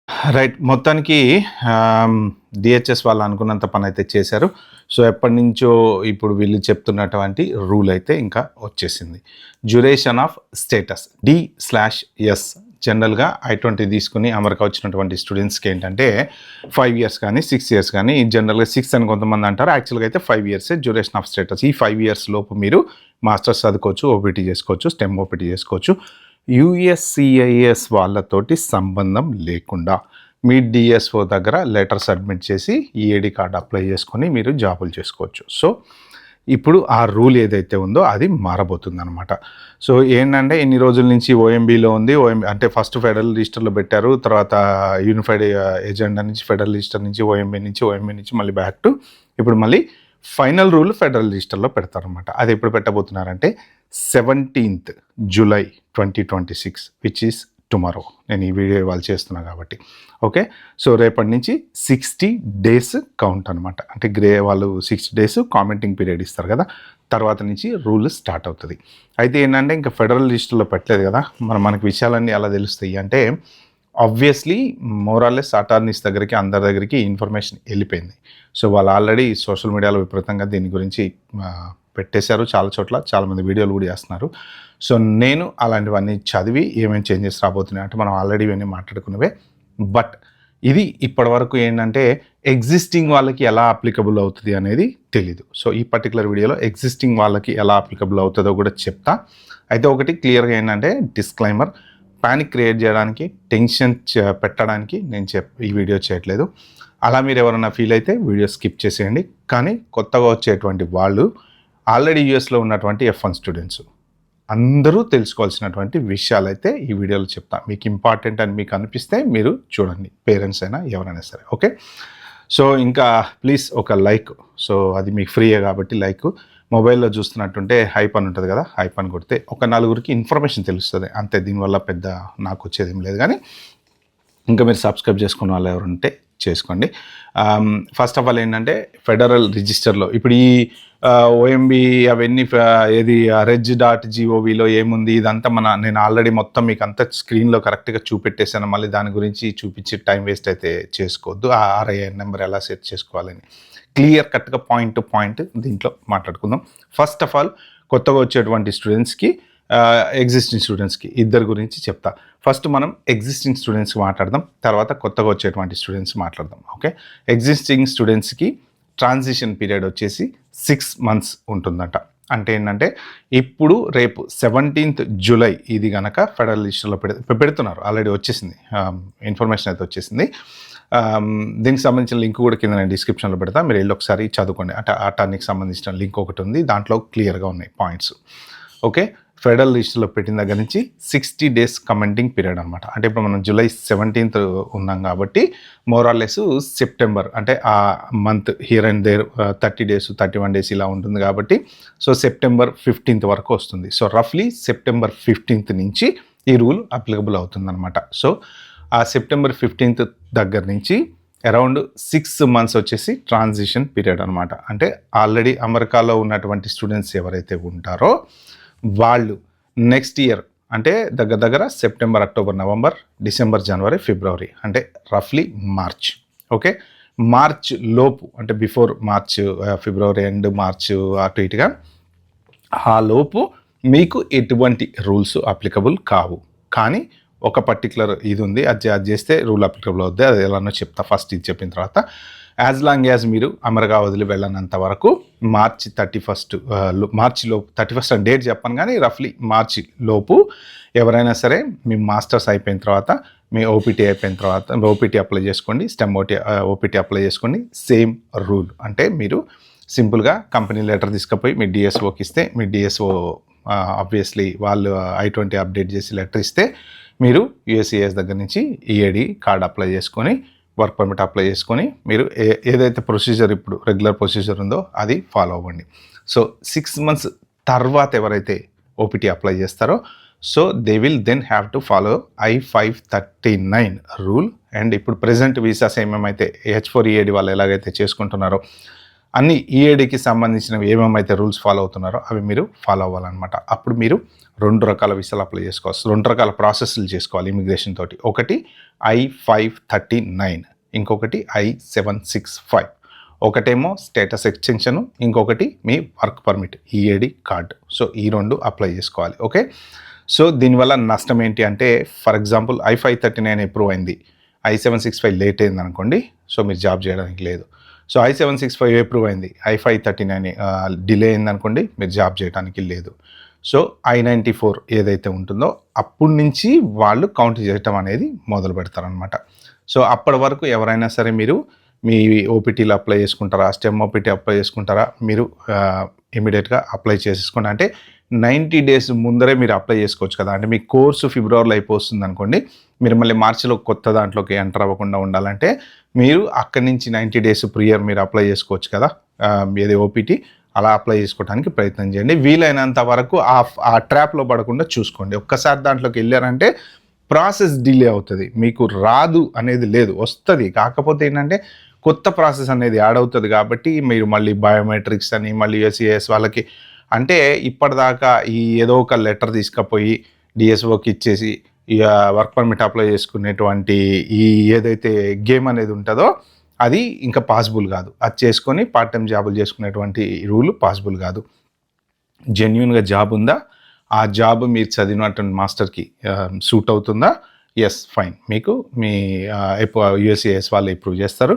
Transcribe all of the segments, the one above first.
Right. మొత్తానికి DHS వాళ్ళు అనుకున్నంత పనైతే చేశారు. సో, ఎప్పటినుంచో ఇప్పుడు వీళ్ళు చెప్తున్నటువంటి రూల్ అయితే ఇంకా వచ్చేసింది. డ్యూరేషన్ ఆఫ్ స్టేటస్ D/S జనరల్‌గా I-20 తీసుకొని అమెరికా వచ్చినటువంటి స్టూడెంట్స్‌కి ఏంటంటే 5 ఇయర్స్ కానీ, 6 ఇయర్స్ కానీ జనరల్‌గా 6 అని కొంతమంది అంటారు. యాక్చువల్‌గా అయితే 5 ఇయర్సే డ్యూరేషన్ ఆఫ్ స్టేటస్. ఈ 5 ఇయర్స్ లోపు మీరు మాస్టర్స్ చదువుకోవచ్చు, ఓపీటీ చేసుకోవచ్చు, స్టెమ్ ఓపీటీ చేసుకోవచ్చు. USCIS వాళ్ళతోటి సంబంధం లేకుండా మీ డిఎస్ఓ దగ్గర లెటర్ సబ్మిట్ చేసి ఈఏడి కార్డు అప్లై చేసుకొని మీరు జాబులు చేసుకోవచ్చు. సో ఇప్పుడు ఆ రూల్ ఏదైతే ఉందో అది మారబోతుంది అనమాట. సో ఏంటంటే ఇన్ని రోజుల నుంచి ఓఎంబీలో ఉంది. అంటే ఫస్ట్ ఫెడరల్ రిజిస్టర్లో పెట్టారు, తర్వాత యూనిఫైడ్ ఎజెండా నుంచి ఫెడరల్ రిజిస్టర్ నుంచి ఓఎంబీ నుంచి మళ్ళీ బ్యాక్ టు ఇప్పుడు మళ్ళీ ఫైనల్ రూల్ ఫెడరల్ రిజిస్టర్లో పెడతారనమాట. అది ఎప్పుడు పెట్టబోతున్నారంటే 17th July 2026 which is tomorrow. నేను ఈ వీడియో ఇవాళ చేస్తున్నా కాబట్టి ఓకే. సో రేపటి నుంచి 60 days కౌంట్ అనమాట. అంటే వాళ్ళు 60 days కామెంటింగ్ పీరియడ్ ఇస్తారు కదా, తర్వాత నుంచి రూల్ స్టార్ట్ అవుతుంది. అయితే ఏంటంటే ఇంకా ఫెడరల్ రిజిస్టర్లో పెట్టలేదు కదా, మనకి విషయాలన్నీ ఎలా తెలుస్తాయి అంటే ఆబ్వియస్లీ మోరాలెస్ అటార్నీస్ దగ్గరికి అందరి దగ్గరికి ఇన్ఫర్మేషన్ వెళ్ళిపోయింది. సో వాళ్ళు ఆల్రెడీ సోషల్ మీడియాలో విపరీతంగా దీని గురించి పెట్టేశారు, చాలా చోట్ల చాలామంది వీడియోలు కూడా చేస్తున్నారు. సో నేను అలాంటివన్నీ చదివి ఏమేమి చేంజెస్ రాబోతున్నాయి అంటే మనం ఆల్రెడీ ఇవన్నీ మాట్లాడుకున్నవే. బట్ ఇది ఇప్పటివరకు ఏంటంటే ఎగ్జిస్టింగ్ వాళ్ళకి ఎలా అప్లికబుల్ అవుతుంది అనేది తెలీదు. సో ఈ పర్టికులర్ వీడియోలో ఎగ్జిస్టింగ్ వాళ్ళకి ఎలా అప్లికబుల్ అవుతుందో కూడా చెప్తా. అయితే ఒకటి క్లియర్గా ఏంటంటే డిస్క్లైమర్, పానిక్ క్రియేట్ చేయడానికి, టెన్షన్ పెట్టడానికి నేను ఈ వీడియో చేయట్లేదు. అలా మీరు ఎవరైనా ఫీల్ అయితే వీడియో స్కిప్ చేసేయండి. కానీ కొత్తగా వచ్చేటువంటి వాళ్ళు ఆల్రెడీ యూఎస్లో ఉన్నటువంటి F1 స్టూడెంట్స్ అందరూ తెలుసుకోవాల్సినటువంటి విషయాలు అయితే ఈ వీడియోలో చెప్తాను. మీకు ఇంపార్టెంట్ అని మీకు అనిపిస్తే మీరు చూడండి, పేరెంట్స్ అయినా ఎవరైనా సరే ఓకే. సో ఇంకా ప్లీజ్ ఒక లైక్, సో అది మీకు ఫ్రీయే కాబట్టి లైక్. మొబైల్లో చూస్తున్నట్టుంటే హైప్ అని ఉంటుంది కదా, హైప్ అని కొడితే ఒక నలుగురికి ఇన్ఫర్మేషన్ తెలుస్తుంది అంతే. దీనివల్ల పెద్ద నాకు వచ్చేది ఏం లేదు. కానీ ఇంకా మీరు సబ్స్క్రైబ్ చేసుకున్న వాళ్ళు ఎవరు ఉంటే చేసుకోండి. ఫస్ట్ ఆఫ్ ఆల్ ఏంటంటే ఫెడరల్ రిజిస్టర్లో ఇప్పుడు ఈ ఓఎంబీ అవన్నీ reg.govలో ఏముంది ఇదంతా నేను ఆల్రెడీ మొత్తం మీకు అంతా స్క్రీన్లో కరెక్ట్గా చూపెట్టేసాను. మళ్ళీ దాని గురించి చూపించి టైం వేస్ట్ అయితే చేసుకోవద్దు. ఆ RIN నెంబర్ ఎలా సెట్ చేసుకోవాలని క్లియర్ కట్గా పాయింట్ టు పాయింట్ దీంట్లో మాట్లాడుకుందాం. ఫస్ట్ ఆఫ్ ఆల్ కొత్తగా వచ్చేటువంటి స్టూడెంట్స్కి, ఎగ్జిస్టింగ్ స్టూడెంట్స్కి ఇద్దరు గురించి చెప్తా. ఫస్ట్ మనం ఎగ్జిస్టింగ్ స్టూడెంట్స్కి మాట్లాడదాం, తర్వాత కొత్తగా వచ్చేటువంటి స్టూడెంట్స్ మాట్లాడదాం ఓకే. ఎగ్జిస్టింగ్ స్టూడెంట్స్కి ట్రాన్సిషన్ పీరియడ్ వచ్చేసి 6 months ఉంటుందట. అంటే ఏంటంటే ఇప్పుడు రేపు 17th July ఇది కనుక ఫెడరల్ లిస్టులో పెడుతున్నారు. ఆల్రెడీ వచ్చేసింది ఇన్ఫర్మేషన్ అయితే వచ్చేసింది. దీనికి సంబంధించిన లింక్ కూడా కింద నేను డిస్క్రిప్షన్లో పెడతా, మీరు వెళ్ళి ఒకసారి చదువుకోండి. అంటే అటార్నీకి సంబంధించిన లింక్ ఒకటి ఉంది, దాంట్లో క్లియర్గా ఉన్నాయి పాయింట్స్ ఓకే. ఫెడరల్ లిస్టులో పెట్టిన దగ్గర నుంచి 60 days కమెంటింగ్ పీరియడ్ అనమాట. అంటే ఇప్పుడు మనం July 17th ఉన్నాం కాబట్టి మోరాలెస్ సెప్టెంబర్ అంటే ఆ month here and there 30 days 31 days ఇలా ఉంటుంది కాబట్టి సో September 15th వరకు వస్తుంది. సో రఫ్లీ September 15th నుంచి ఈ రూల్ అప్లికబుల్ అవుతుంది అనమాట. సో ఆ September 15th దగ్గర నుంచి అరౌండ్ 6 months వచ్చేసి ట్రాన్సిషన్ పీరియడ్ అనమాట. అంటే ఆల్రెడీ అమెరికాలో ఉన్నటువంటి స్టూడెంట్స్ ఎవరైతే ఉంటారో వాళ్ళు నెక్స్ట్ ఇయర్ అంటే దగ్గర సెప్టెంబర్, అక్టోబర్, నవంబర్, డిసెంబర్, జనవరి, ఫిబ్రవరి అంటే రఫ్లీ మార్చ్ ఓకే. మార్చ్ లోపు అంటే before March, February and March అటు ఇటుగా ఆ లోపు మీకు ఎటువంటి రూల్స్ అప్లికబుల్ కావు. కానీ ఒక పర్టికులర్ ఇది ఉంది, అది చేస్తే రూల్ అప్లికబుల్ అవుద్ది. అది ఎలానో చెప్తా. ఫస్ట్ ఇది చెప్పిన తర్వాత యాజ్ లాంగ్ యాజ్ మీరు అమెరికా వదిలి వెళ్ళనంత వరకు మార్చి 31st మార్చిలోపు 31st అని డేట్ చెప్పను కానీ రఫ్లీ మార్చి లోపు ఎవరైనా సరే మీ మాస్టర్స్ అయిపోయిన తర్వాత, మీ ఓపీటీ అయిపోయిన తర్వాత ఓపీటీ అప్లై చేసుకోండి, స్టెమ్ ఓపీటీ అప్లై చేసుకోండి. సేమ్ రూల్ అంటే మీరు సింపుల్గా కంపెనీ లెటర్ తీసుకుపోయి మీ డిఎస్ఓకి ఇస్తే మీ డిఎస్ఓ ఆబ్వియస్లీ వాళ్ళు I-20 అప్డేట్ చేసి లెటర్ ఇస్తే మీరు USCIS దగ్గర నుంచి ఈఏడి కార్డ్ అప్లై చేసుకొని, వర్క్ పర్మిట్ అప్లై చేసుకొని మీరు ఏదైతే ప్రొసీజర్ ఇప్పుడు రెగ్యులర్ ప్రొసీజర్ ఉందో అది ఫాలో అవ్వండి. సో 6 months తర్వాత ఎవరైతే ఓపీటీ అప్లై చేస్తారో so they will then have to follow I-539 rule. And ఇప్పుడు ప్రెజెంట్ వీసాస్ ఏమేమైతే H4EAD వాళ్ళు ఎలాగైతే చేసుకుంటున్నారో అన్ని ఈఏడికి సంబంధించినవి ఏమేమైతే రూల్స్ ఫాలో అవుతున్నారో అవి మీరు ఫాలో అవ్వాలన్నమాట. అప్పుడు మీరు 2 రకాల వీసాలు అప్లై చేసుకోవచ్చు. 2 రకాల ప్రాసెస్లు చేసుకోవాలి ఇమిగ్రేషన్ తోటి. ఒకటి I-539, ఇంకొకటి I-765. ఒకటేమో స్టేటస్ ఎక్స్టెన్షన్, ఇంకొకటి మీ work permit E A D card. So ఈ 2 అప్లై చేసుకోవాలి. ఓకే, సో దీనివల్ల నష్టం ఏంటి అంటే, ఫర్ ఎగ్జాంపుల్ I-539 అప్రూవ్ అయింది, I-765 లేట్ అయింది అనుకోండి, సో మీరు జాబ్ చేయడానికి లేదు. సో I-765 అప్రూవ్ అయింది, I-539 డిలే అయింది అనుకోండి, మీరు జాబ్ చేయడానికి లేదు. సో I-94 ఏదైతే ఉంటుందో అప్పటి నుంచి వాళ్ళు కౌంట్ చేయటం అనేది మొదలు పెడతారనమాట. సో అప్పటి వరకు ఎవరైనా సరే మీరు మీ ఓపీటీలు అప్లై చేసుకుంటారా, స్టెమ్ ఓపీటీ అప్లై చేసుకుంటారా, మీరు ఇమీడియట్గా అప్లై చేసేసుకోండి. అంటే 90 డేస్ ముందరే మీరు అప్లై చేసుకోవచ్చు కదా. అంటే మీ కోర్సు ఫిబ్రవరిలో అయిపోతుంది అనుకోండి, మీరు మళ్ళీ మార్చిలో కొత్త దాంట్లోకి ఎంటర్ అవ్వకుండా ఉండాలంటే మీరు అక్కడి నుంచి 90 డేస్ ప్రియర్ మీరు అప్లై చేసుకోవచ్చు కదా, ఏది ఓపీటీ, అలా అప్లై చేసుకోవడానికి ప్రయత్నం చేయండి. వీలైనంత వరకు ఆ ట్రాప్లో పడకుండా చూసుకోండి. ఒక్కసారి దాంట్లోకి వెళ్ళారంటే ప్రాసెస్ డిలే అవుతుంది. మీకు రాదు అనేది లేదు, వస్తుంది. కాకపోతే ఏంటంటే కొత్త ప్రాసెస్ అనేది యాడ్ అవుతుంది కాబట్టి మీరు మళ్ళీ బయోమెట్రిక్స్ అని మళ్ళీ యూఎస్సిఐఎస్ వాళ్ళకి, అంటే ఇప్పటిదాకా ఈ ఏదో ఒక లెటర్ తీసుకుపోయి డిఎస్ఓకి ఇచ్చేసి వర్క్ పర్మిట్ అప్లై చేసుకునేటువంటి ఈ ఏదైతే గేమ్ అనేది ఉంటుందో అది ఇంకా పాసిబుల్ కాదు. అది చేసుకొని పార్ట్ టైం జాబులు చేసుకునేటువంటి రూల్ పాసిబుల్ కాదు. జెన్యున్గా జాబ్ ఉందా, ఆ జాబ్ మీరు చదివినటువంటి మాస్టర్కి సూట్ అవుతుందా, ఎస్ ఫైన్, మీకు మీ యూఎస్సిఐఎస్ వాళ్ళు అప్రూవ్ చేస్తారు.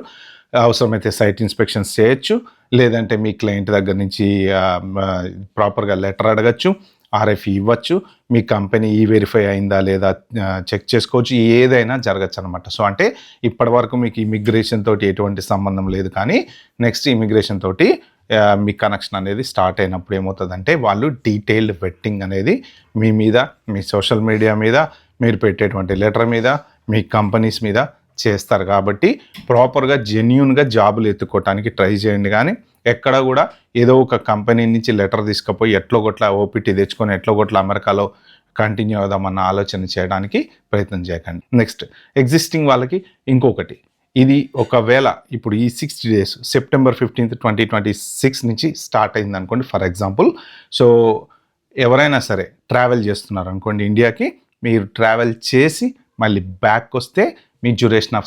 అవసరమైతే సైట్ ఇన్స్పెక్షన్స్ చేయొచ్చు, లేదంటే మీ క్లయింట్ దగ్గర నుంచి ప్రాపర్గా లెటర్ అడగచ్చు, ఆర్ఎఫ్ ఇవ్వచ్చు, మీ కంపెనీ వెరిఫై అయిందా లేదా చెక్ చేసుకోవచ్చు, ఏదైనా జరగచ్చు అనమాట. సో అంటే ఇప్పటి వరకు మీకు ఇమిగ్రేషన్ తోటి ఎటువంటి సంబంధం లేదు, కానీ నెక్స్ట్ ఇమిగ్రేషన్ తోటి మీ కనెక్షన్ అనేది స్టార్ట్ అయినప్పుడు ఏమవుతుందంటే వాళ్ళు డీటెయిల్డ్ వెట్టింగ్ అనేది మీ మీద, మీ సోషల్ మీడియా మీద, మీరు పెట్టేటువంటి లెటర్ మీద, మీ కంపెనీస్ మీద చేస్తారు. కాబట్టి ప్రాపర్గా జెన్యూన్గా జాబులు ఎత్తుకోవటానికి ట్రై చేయండి. కానీ ఎక్కడ కూడా ఏదో ఒక కంపెనీ నుంచి లెటర్ తీసుకుపోయి ఎట్లో గొట్ల ఓపీటీ తెచ్చుకొని ఎట్లో గొట్ల అమెరికాలో కంటిన్యూ అవుదామన్న ఆలోచన చేయడానికి ప్రయత్నం చేయకండి. నెక్స్ట్ ఎగ్జిస్టింగ్ వాళ్ళకి ఇంకొకటి, ఇది ఒకవేళ ఇప్పుడు ఈ 60 డేస్ సెప్టెంబర్ 15, 2026 నుంచి స్టార్ట్ అయింది అనుకోండి ఫర్ ఎగ్జాంపుల్. సో ఎవరైనా సరే ట్రావెల్ చేస్తున్నారు అనుకోండి ఇండియాకి, మీరు ట్రావెల్ చేసి మళ్ళీ బ్యాక్ వస్తే మీ డ్యూరేషన్ ఆఫ్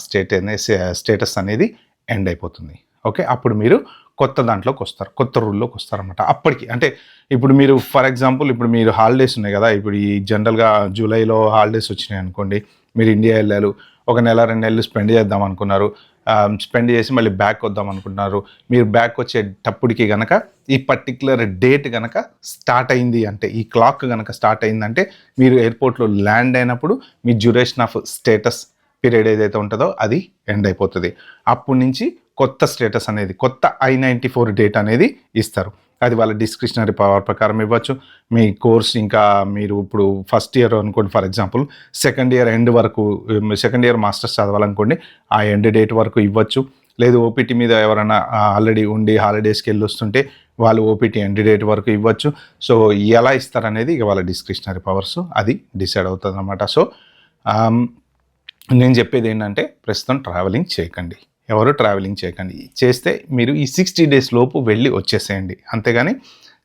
స్టేటస్ అనేది ఎండ్ అయిపోతుంది. ఓకే, అప్పుడు మీరు కొత్త దాంట్లోకి వస్తారు, కొత్త రూల్లోకి వస్తారన్నమాట. అప్పటికి అంటే ఇప్పుడు మీరు ఫర్ ఎగ్జాంపుల్ ఇప్పుడు మీరు హాలిడేస్ ఉన్నాయి కదా, ఇప్పుడు ఈ జనరల్గా జూలైలో హాలిడేస్ వచ్చినాయి అనుకోండి, మీరు ఇండియా వెళ్ళారు, ఒక నెల 2 నెలలు స్పెండ్ చేద్దాం అనుకున్నారు, స్పెండ్ చేసి మళ్ళీ బ్యాక్ వద్దాం అనుకుంటున్నారు. మీరు బ్యాక్ వచ్చేటప్పటికి కనుక ఈ పర్టిక్యులర్ డేట్ కనుక స్టార్ట్ అయింది అంటే, ఈ క్లాక్ కనుక స్టార్ట్ అయిందంటే మీరు ఎయిర్పోర్ట్లో ల్యాండ్ అయినప్పుడు మీ డ్యూరేషన్ ఆఫ్ స్టేటస్ పీరియడ్ ఏదైతే ఉంటుందో అది ఎండ్ అయిపోతుంది. అప్పటి నుంచి కొత్త స్టేటస్ అనేది, కొత్త I-94 డేట్ అనేది ఇస్తారు. అది వాళ్ళ డిస్క్రిషనరీ పవర్ ప్రకారం ఇవ్వచ్చు. మీ కోర్స్ ఇంకా మీరు ఇప్పుడు ఫస్ట్ ఇయర్ అనుకోండి for example, second year end వరకు, సెకండ్ ఇయర్ మాస్టర్స్ చదవాలనుకోండి ఆ ఎండ్ డేట్ వరకు ఇవ్వచ్చు. లేదు ఓపీటీ మీద ఎవరైనా ఆల్రెడీ ఉండి హాలిడేస్కి వెళ్ళి వస్తుంటే వాళ్ళు ఓపీటీ ఎండ్ డేట్ వరకు ఇవ్వచ్చు. సో ఎలా ఇస్తారనేది ఇక వాళ్ళ డిస్క్రిషనరీ పవర్స్ అది డిసైడ్ అవుతుంది అన్నమాట. సో నేను చెప్పేది ఏంటంటే ప్రస్తుతం ట్రావెలింగ్ చేయకండి, ఎవరు ట్రావెలింగ్ చేయకండి. చేస్తే మీరు ఈ 60 డేస్ లోపు వెళ్ళి వచ్చేసేయండి, అంతేగాని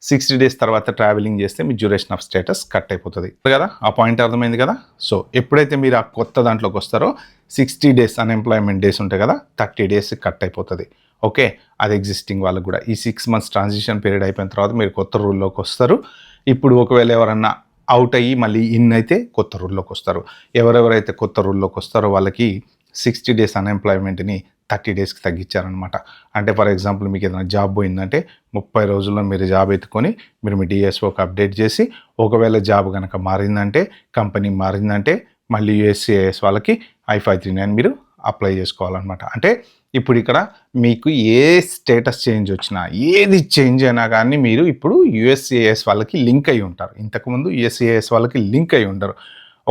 60 డేస్ తర్వాత ట్రావెలింగ్ చేస్తే మీ డ్యూరేషన్ ఆఫ్ స్టేటస్ కట్ అయిపోతుంది కదా. ఆ పాయింట్ అర్థమైంది కదా. సో ఎప్పుడైతే మీరు ఆ కొత్త దాంట్లోకి వస్తారో 60 డేస్ అన్ఎంప్లాయ్మెంట్ డేస్ ఉంటాయి కదా, 30 డేస్ కట్ అయిపోతుంది. ఓకే, అది ఎగ్జిస్టింగ్ వాళ్ళకు కూడా ఈ 6 months ట్రాన్సిషన్ పీరియడ్ అయిపోయిన తర్వాత మీరు కొత్త రూల్లోకి వస్తారు. ఇప్పుడు ఒకవేళ ఎవరన్నా అవుట్ అయ్యి మళ్ళీ ఇన్ అయితే కొత్త రూల్లోకి వస్తారు. ఎవరెవరైతే కొత్త రూల్లోకి వస్తారో వాళ్ళకి 60 డేస్ అన్ఎంప్లాయ్మెంట్ని 30 డేస్కి తగ్గించారనమాట. అంటే ఫర్ ఎగ్జాంపుల్ మీకు ఏదైనా జాబ్ పోయిందంటే 30 రోజుల్లో మీరు జాబ్ ఎత్తుకొని మీరు మీ డిఎస్ఓకి అప్డేట్ చేసి, ఒకవేళ జాబ్ కనుక మారిందంటే, కంపెనీ మారిందంటే మళ్ళీ యూఎస్సిఐఎస్ వాళ్ళకి I-539 మీరు అప్లై చేసుకోవాలన్నమాట. అంటే ఇప్పుడు ఇక్కడ మీకు ఏ స్టేటస్ చేంజ్ వచ్చినా, ఏది చేంజ్ అయినా కానీ మీరు ఇప్పుడు యూఎస్సిఐఎస్ వాళ్ళకి లింక్ అయి ఉంటారు. ఇంతకుముందు యూఎస్సిఐఎస్ వాళ్ళకి లింక్ అయి ఉండరు.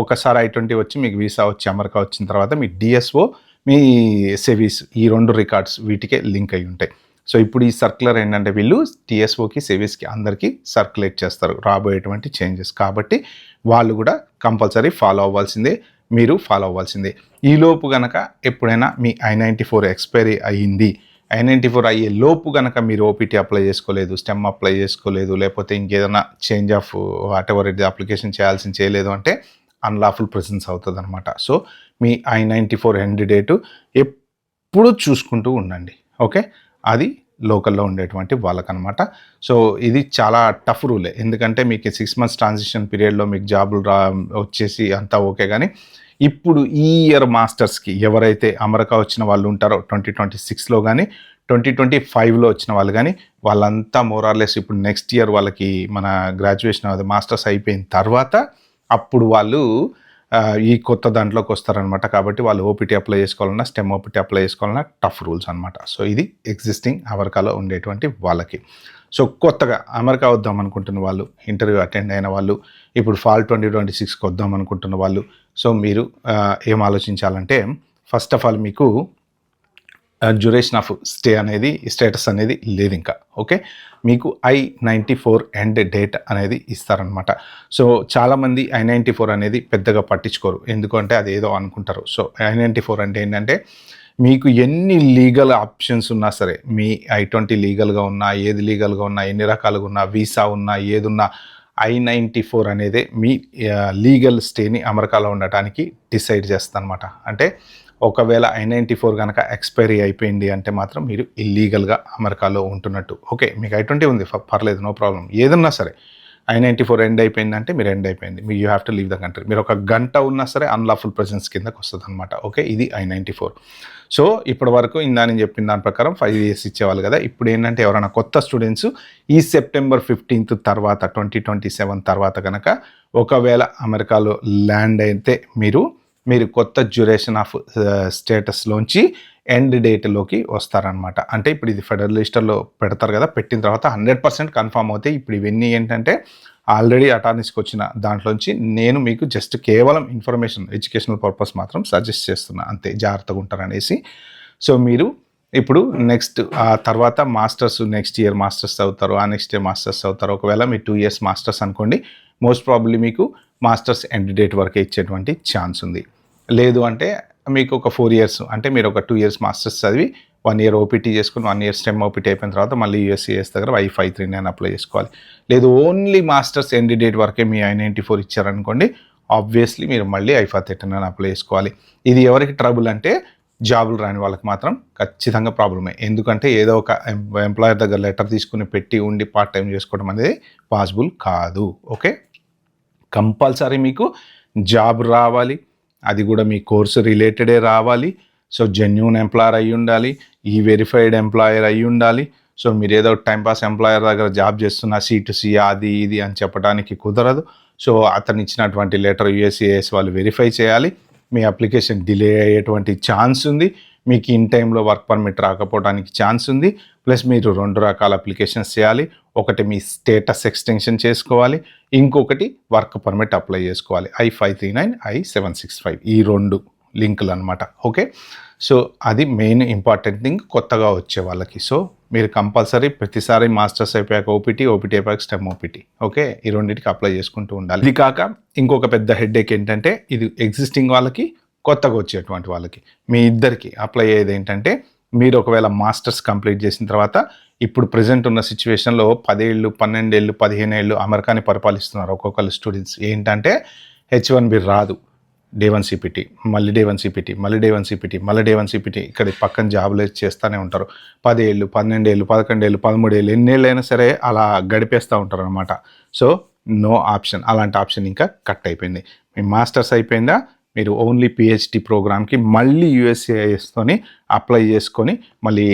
ఒకసారి I-20 వచ్చి మీకు వీసా వచ్చి అమెరికా వచ్చిన తర్వాత మీ డిఎస్ఓ, మీ సెవీస్, ఈ 2 రికార్డ్స్ వీటికే లింక్ అయి ఉంటాయి. సో ఇప్పుడు ఈ సర్క్యులర్ ఏంటంటే వీళ్ళు టిఎస్ఓకి, సెవీస్కి అందరికీ సర్క్యులేట్ చేస్తారు రాబోయేటువంటి చేంజెస్. కాబట్టి వాళ్ళు కూడా కంపల్సరీ ఫాలో అవ్వాల్సిందే, మీరు ఫాలో అవ్వాల్సిందే. ఈలోపు కనుక ఎప్పుడైనా మీ I-94 ఎక్స్పైరీ అయ్యింది, I-94 అయ్యే లోపు కనుక మీరు ఓపీటీ అప్లై చేసుకోలేదు, స్టెమ్ అప్లై చేసుకోలేదు, లేకపోతే ఇంకేదైనా చేంజ్ ఆఫ్ వాట్ ఎవర్ ఇది అప్లికేషన్ చేయలేదు అంటే అన్లాఫుల్ ప్రెసెన్స్ అవుతుంది అనమాట. సో మీ I-94 ఎండ్ డేటు ఎప్పుడు చూసుకుంటూ ఉండండి. ఓకే, అది లోకల్లో ఉండేటువంటి వాళ్ళకనమాట. సో ఇది చాలా టఫ్ రూలే, ఎందుకంటే మీకు 6 months ట్రాన్సిషన్ పీరియడ్లో మీకు జాబులు వచ్చేసి అంతా ఓకే. కానీ ఇప్పుడు ఈ ఇయర్ మాస్టర్స్కి ఎవరైతే అమెరికా వచ్చిన వాళ్ళు ఉంటారో 2026లో కానీ 2025లో వచ్చిన వాళ్ళు కానీ వాళ్ళంతా మోరార్లెస్ ఇప్పుడు నెక్స్ట్ ఇయర్ వాళ్ళకి మన గ్రాడ్యుయేషన్ అది మాస్టర్స్ అయిపోయిన తర్వాత అప్పుడు వాళ్ళు ఈ కొత్త దాంట్లోకి వస్తారనమాట. కాబట్టి వాళ్ళు ఓపీటీ అప్లై చేసుకోవాలన్నా, స్టెమ్ ఓపీటీ అప్లై చేసుకోవాలన్నా టఫ్ రూల్స్ అనమాట. సో ఇది ఎగ్జిస్టింగ్ అమెరికాలో ఉండేటువంటి వాళ్ళకి. సో కొత్తగా అమెరికా వద్దాం అనుకుంటున్న వాళ్ళు, ఇంటర్వ్యూ అటెండ్ అయిన వాళ్ళు, ఇప్పుడు ఫాల్ 2026కి వద్దాం అనుకుంటున్న వాళ్ళు, సో మీరు ఏం ఆలోచించాలంటే ఫస్ట్ ఆఫ్ ఆల్ మీకు డ్యూరేషన్ ఆఫ్ స్టేటస్ అనేది లేదు ఇంకా. ఓకే, మీకు I-94 ఎండ్ డేట్ అనేది ఇస్తారనమాట. సో చాలామంది I-94 అనేది పెద్దగా పట్టించుకోరు, ఎందుకంటే అది ఏదో అనుకుంటారు. సో I-94 అంటే ఏంటంటే మీకు ఎన్ని లీగల్ ఆప్షన్స్ ఉన్నా సరే, మీ I-20 లీగల్గా ఉన్నా, ఏది లీగల్గా ఉన్నా, ఎన్ని రకాలుగా ఉన్నా, వీసా ఉన్నా, ఏదున్నా I-94 అనేది మీ లీగల్ స్టేని అమెరికాలో ఉండటానికి డిసైడ్ చేస్తుంది అనమాట. అంటే ఒకవేళ I-94 కనుక ఎక్స్పైరీ అయిపోయింది అంటే మాత్రం మీరు ఇల్లీగల్గా అమెరికాలో ఉంటున్నట్టు. ఓకే, మీకు I-20 ఉంది, పర్లేదు, నో ప్రాబ్లం. ఏదన్నా సరే I-94 ఎండ్ అయిపోయిందంటే మీరు ఎండ్ అయిపోయింది, మీ you have to leave the country. మీరు ఒక గంట ఉన్నా సరే అన్లాఫుల్ ప్రెజెన్స్ కిందకి వస్తుంది అనమాట. ఓకే, ఇది I-94. సో ఇప్పటి వరకు నేను చెప్పిన దాని ప్రకారం 5 years ఇచ్చేవాళ్ళు కదా. ఇప్పుడు ఏంటంటే ఎవరైనా కొత్త స్టూడెంట్స్ ఈ September 15th తర్వాత 2027 తర్వాత కనుక ఒకవేళ అమెరికాలో ల్యాండ్ అయితే మీరు కొత్త డ్యూరేషన్ ఆఫ్ స్టేటస్లోంచి ఎండ్ డేట్లోకి వస్తారనమాట. అంటే ఇప్పుడు ఇది ఫెడరల్ రిజిస్టర్లో పెడతారు కదా, పెట్టిన తర్వాత 100% కన్ఫామ్ అవుతాయి. ఇప్పుడు ఇవన్నీ ఏంటంటే ఆల్రెడీ అటార్నీస్కి వచ్చిన దాంట్లోంచి నేను మీకు జస్ట్ కేవలం ఇన్ఫర్మేషన్, ఎడ్యుకేషనల్ పర్పస్ మాత్రం సజెస్ట్ చేస్తున్నా, అంతే, జాగ్రత్తగా ఉంటారనేసి. సో మీరు ఇప్పుడు నెక్స్ట్ ఆ తర్వాత మాస్టర్స్ నెక్స్ట్ ఇయర్ మాస్టర్స్ అవుతారు, ఆ నెక్స్ట్ ఇయర్ మాస్టర్స్ అవుతారు. ఒకవేళ మీ 2 years మాస్టర్స్ అనుకోండి, మోస్ట్ ప్రాబబ్లీ మీకు మాస్టర్స్ ఎండ్ డేట్ వరకే ఇచ్చేటువంటి ఛాన్స్ ఉంది. లేదు అంటే మీకు ఒక 4 years, అంటే మీరు ఒక 2 years మాస్టర్స్ చదివి 1 year ఓపీటీ చేసుకుని 1 year స్టెమ్ ఓపీటీ అయిపోయిన తర్వాత మళ్ళీ USCIS దగ్గర I-539 అప్లై చేసుకోవాలి. లేదు ఓన్లీ మాస్టర్స్ ఎండ్ డేట్ వరకే మీ I-94 ఇచ్చారనుకోండి, ఆబ్వియస్లీ మీరు మళ్ళీ I-539 అప్లై చేసుకోవాలి. ఇది ఎవరికి ట్రబుల్ అంటే జాబులు రాని వాళ్ళకి మాత్రం ఖచ్చితంగా ప్రాబ్లమే. ఎందుకంటే ఏదో ఒక ఎంప్లాయర్ దగ్గర లెటర్ తీసుకుని పెట్టి ఉండి పార్ట్ టైం చేసుకోవడం అనేది పాసిబుల్ కాదు. ఓకే, కంపల్సరీ మీకు జాబ్ రావాలి, అది కూడా మీ కోర్సు రిలేటెడే రావాలి. సో జెన్యూన్ ఎంప్లాయర్ అయ్యి ఉండాలి, ఈ వెరిఫైడ్ ఎంప్లాయర్ అయ్యి ఉండాలి. సో మీరు ఏదో టైంపాస్ ఎంప్లాయర్ దగ్గర జాబ్ చేస్తున్న C2C అది ఇది అని చెప్పడానికి కుదరదు. సో అతను ఇచ్చినటువంటి లెటర్ USCIS వాళ్ళు వెరిఫై చేయాలి. మీ అప్లికేషన్ డిలే అయ్యేటువంటి ఛాన్స్ ఉంది, మీకు ఇన్ టైంలో వర్క్ పర్మిట్ రాకపోవడానికి ఛాన్స్ ఉంది. ప్లస్ మీరు 2 రకాల అప్లికేషన్స్ చేయాలి. ఒకటి మీ స్టేటస్ ఎక్స్టెన్షన్ చేసుకోవాలి, ఇంకొకటి వర్క్ పర్మిట్ అప్లై చేసుకోవాలి. I-539, I-765 ఈ 2 లింకులు అనమాట. ఓకే, సో అది మెయిన్ ఇంపార్టెంట్ థింగ్ కొత్తగా వచ్చే వాళ్ళకి. సో మీరు కంపల్సరీ ప్రతిసారి మాస్టర్స్ అయిపోయాక ఓపీటీ అయిపోయాక స్టెమ్ ఓపీటీ, ఓకే, ఈ 2టికి అప్లై చేసుకుంటూ ఉండాలి. ఇది కాక ఇంకొక పెద్ద హెడ్ఏక్ ఏంటంటే ఇది ఎగ్జిస్టింగ్ వాళ్ళకి, కొత్తగా వచ్చేటువంటి వాళ్ళకి, మీ ఇద్దరికి అప్లై అయ్యేది ఏంటంటే మీరు ఒకవేళ మాస్టర్స్ కంప్లీట్ చేసిన తర్వాత ఇప్పుడు ప్రజెంట్ ఉన్న సిచ్యువేషన్లో 10 ఏళ్ళు 12 ఏళ్ళు 15 ఏళ్ళు అమెరికాని పరిపాలిస్తున్నారు ఒక్కొక్కరు స్టూడెంట్స్. ఏంటంటే H1B రాదు, Day 1 CPT, మళ్ళీ Day 1 CPT, మళ్ళీ Day 1 CPT, మళ్ళీ Day 1 CPT, ఇక్కడ పక్కన జాబులు చేస్తూనే ఉంటారు. 10 ఏళ్ళు 12 ఏళ్ళు 11 ఏళ్ళు 13 ఏళ్ళు ఎన్నేళ్ళైనా సరే అలా గడిపేస్తూ ఉంటారు అనమాట. సో నో ఆప్షన్, అలాంటి ఆప్షన్ ఇంకా కట్ అయిపోయింది. మీ మాస్టర్స్ అయిపోయిందా, మీరు ఓన్లీ PhD ప్రోగ్రామ్కి మళ్ళీ USCISతోని అప్లై చేసుకొని మళ్ళీ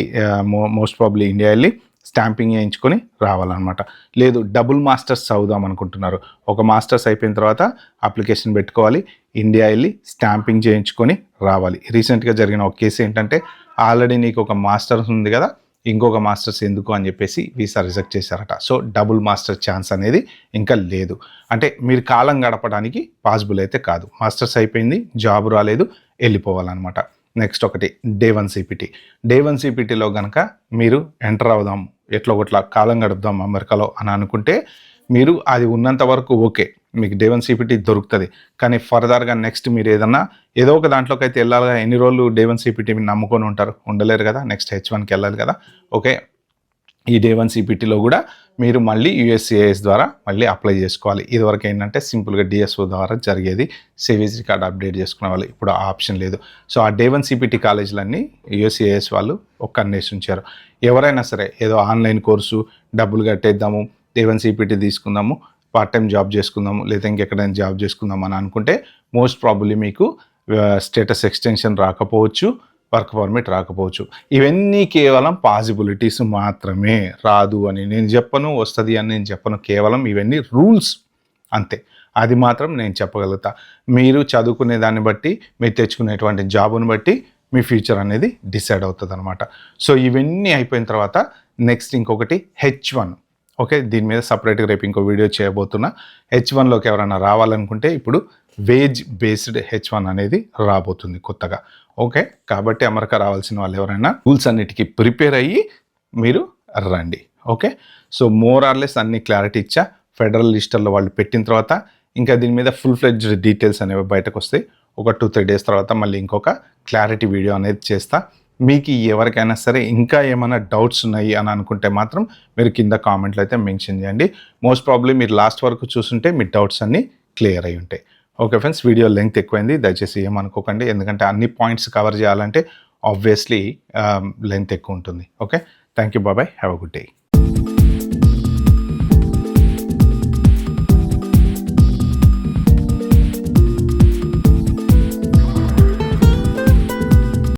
మోస్ట్ ప్రాబ్లీ ఇండియా వెళ్ళి స్టాంపింగ్ చేయించుకొని రావాలన్నమాట. లేదు డబుల్ మాస్టర్స్ చదువుదాం అనుకుంటున్నారు, ఒక మాస్టర్స్ అయిపోయిన తర్వాత అప్లికేషన్ పెట్టుకోవాలి, ఇండియా వెళ్ళి స్టాంపింగ్ చేయించుకొని రావాలి. రీసెంట్గా జరిగిన ఒక కేసు ఏంటంటే ఆల్రెడీ నీకు ఒక మాస్టర్స్ ఉంది కదా, ఇంకొక మాస్టర్స్ ఎందుకు అని చెప్పేసి వీసా రిజెక్ట్ చేశారట. సో డబుల్ మాస్టర్ ఛాన్స్ అనేది ఇంకా లేదు. అంటే మీరు కాలం గడపడానికి పాసిబుల్ అయితే కాదు. మాస్టర్స్ అయిపోయింది, జాబ్ రాలేదు, వెళ్ళిపోవాలన్నమాట. నెక్స్ట్ ఒకటి Day 1 CPT. Day 1 CPTలో కనుక మీరు ఎంటర్ అవుదాం, ఎట్లా ఒకట్లా కాలం గడుపుదాం అమెరికాలో అని అనుకుంటే మీరు అది ఉన్నంత వరకు ఓకే. మీకు డే 1 CPT దొరుకుతుంది. కానీ ఫర్దర్గా నెక్స్ట్ మీరు ఏదో ఒక దాంట్లోకి అయితే వెళ్ళాలి. ఎన్ని రోజులు డే 1 CPT మీరు నమ్ముకొని ఉంటారు? ఉండలేరు కదా. నెక్స్ట్ H1కి వెళ్ళాలి కదా. ఓకే, ఈ డే 1 CPTలో కూడా మీరు మళ్ళీ USCIS ద్వారా మళ్ళీ అప్లై చేసుకోవాలి. ఇదివరకు ఏంటంటే సింపుల్గా DSO ద్వారా జరిగేది, సేవేజ్ రికార్డ్ అప్డేట్ చేసుకునే వాళ్ళు. ఇప్పుడు ఆ ఆప్షన్ లేదు. సో ఆ డే 1 CPT కాలేజీలన్నీ USCIS వాళ్ళు ఒక కన్నేసి ఉంచారు. ఎవరైనా సరే ఏదో ఆన్లైన్ కోర్సు డబ్బులు కట్టేద్దాము, డే 1 CPT తీసుకుందాము, పార్ట్ టైం జాబ్ చేసుకుందాము, లేదా ఇంకెక్కడైనా జాబ్ చేసుకుందాం అని అనుకుంటే మోస్ట్ ప్రాబబ్లీ మీకు స్టేటస్ ఎక్స్టెన్షన్ రాకపోవచ్చు, వర్క్ పర్మిట్ రాకపోవచ్చు. ఇవన్నీ కేవలం పాసిబిలిటీస్ మాత్రమే. రాదు అని నేను చెప్పను, వస్తుంది అని నేను చెప్పను. కేవలం ఇవన్నీ రూల్స్ అంతే. అది మాత్రం నేను చెప్పగలుగుతా. మీరు చదువుకునే దాన్ని బట్టి, మీరు తెచ్చుకునేటువంటి జాబుని బట్టి మీ ఫ్యూచర్ అనేది డిసైడ్ అవుతుంది అనమాట. సో ఇవన్నీ అయిపోయిన తర్వాత నెక్స్ట్ ఇంకొకటి H1. ఓకే, దీని మీద సపరేట్గా రేపు ఇంకో వీడియో చేయబోతున్నా. H1లోకి ఎవరైనా రావాలనుకుంటే ఇప్పుడు వేజ్ బేస్డ్ H1 అనేది రాబోతుంది కొత్తగా. ఓకే, కాబట్టి అమెరికా రావాల్సిన వాళ్ళు ఎవరైనా రూల్స్ అన్నిటికీ ప్రిపేర్ అయ్యి మీరు రండి. Okay, so more or less అన్ని క్లారిటీ ఇచ్చా. ఫెడరల్ లిస్టర్లో వాళ్ళు పెట్టిన తర్వాత ఇంకా దీని మీద ఫుల్ ఫ్లెడ్జ్డ్ డీటెయిల్స్ అనేవి బయటకు వస్తాయి. ఒక 2-3 డేస్ తర్వాత మళ్ళీ ఇంకొక క్లారిటీ వీడియో అనేది చేస్తా. మీకు ఎవరికైనా సరే ఇంకా ఏమైనా డౌట్స్ ఉన్నాయి అని అనుకుంటే మాత్రం మీరు కింద కామెంట్లో అయితే మెన్షన్ చేయండి. మోస్ట్ ప్రాబ్లీ మీరు లాస్ట్ వరకు చూస్తుంటే మీ డౌట్స్ అన్నీ క్లియర్ అయి ఉంటాయి. ఓకే ఫ్రెండ్స్, వీడియో లెంగ్త్ ఎక్కువైంది, దయచేసి ఏమనుకోకండి. ఎందుకంటే అన్ని పాయింట్స్ కవర్ చేయాలంటే ఆబ్వియస్లీ లెంగ్త్ ఎక్కువ ఉంటుంది. Okay, thank you, bye, have a good day.